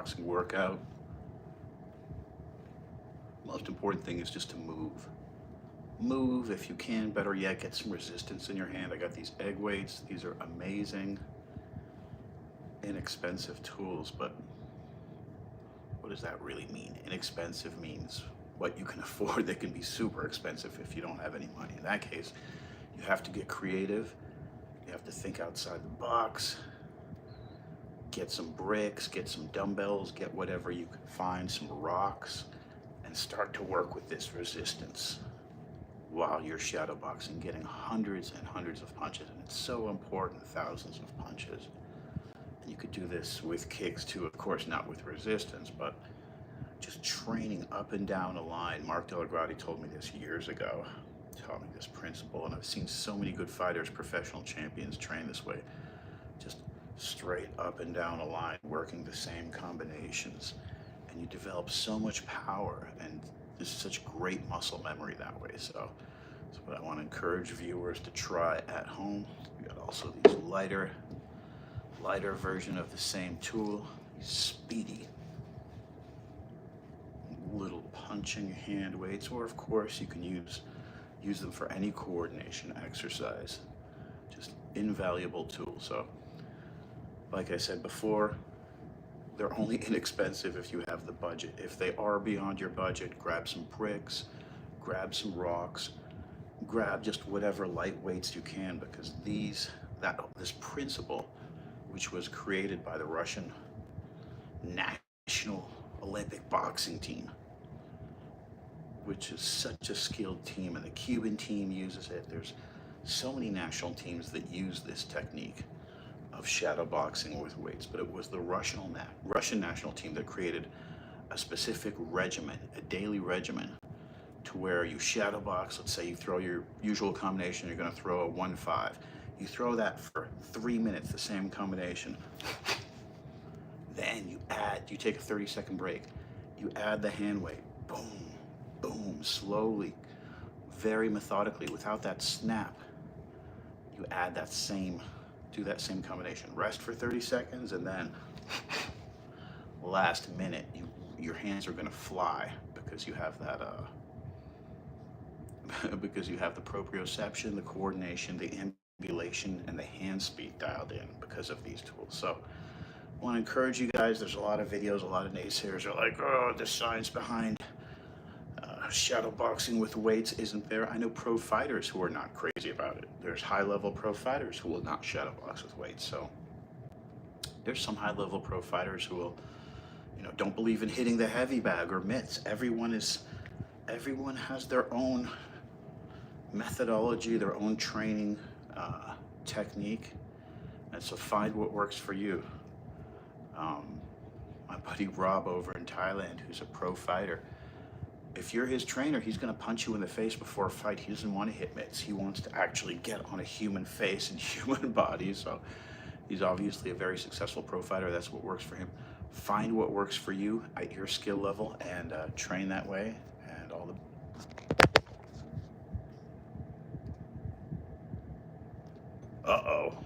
boxing workout, most important thing is just to move. Move if you can, better yet, get some resistance in your hand. I got these egg weights. These are amazing, inexpensive tools, but what does that really mean? Inexpensive means what you can afford. That can be super expensive if you don't have any money. In that case, you have to get creative. You have to think outside the box. Get some bricks, get some dumbbells, get whatever you can find, some rocks, and start to work with this resistance while you're shadowboxing, getting hundreds and hundreds of punches. And it's so important, thousands of punches. And you could do this with kicks too, of course, not with resistance, but just training up and down a line. Mark Delagrati told me this years ago, taught me this principle, and I've seen so many good fighters, professional champions train this way. Just straight up and down a line, working the same combinations, and you develop so much power, and there's such great muscle memory that way. So that's what I want to encourage viewers to try at home. We got also these lighter version of the same tool, these speedy little punching hand weights, or of course you can use them for any coordination exercise. Just invaluable tools. So like I said before, they're only inexpensive if you have the budget. If they are beyond your budget, grab some bricks, grab some rocks, grab just whatever light weights you can, because this principle, which was created by the Russian National Olympic boxing team, which is such a skilled team, and the Cuban team uses it. There's so many national teams that use this technique of shadow boxing with weights, but it was the Russian national team that created a specific regimen, a daily regimen, to where you shadow box. Let's say you throw your usual combination, you're going to throw a 1-5. You throw that for 3 minutes, the same combination. Then you take a 30-second break. You add the hand weight, boom, boom, slowly, very methodically, without that snap. You add do that same combination. Rest for 30 seconds, and then last minute, your hands are going to fly because you have that because you have the proprioception, the coordination, the ambulation, and the hand speed dialed in because of these tools. So I want to encourage you guys. There's a lot of videos, a lot of naysayers are like, oh, the science behind shadow boxing with weights isn't there. I know pro fighters who are not crazy about it. There's high-level pro fighters who will not shadow box with weights. So there's some high-level pro fighters who will, don't believe in hitting the heavy bag or mitts. Everyone has their own methodology, their own training technique, and so find what works for you. My buddy Rob over in Thailand, who's a pro fighter, if you're his trainer, he's going to punch you in the face before a fight. He doesn't want to hit mitts. He wants to actually get on a human face and human body. So he's obviously a very successful pro fighter. That's what works for him. Find what works for you at your skill level and train that way. And all the... Uh-oh.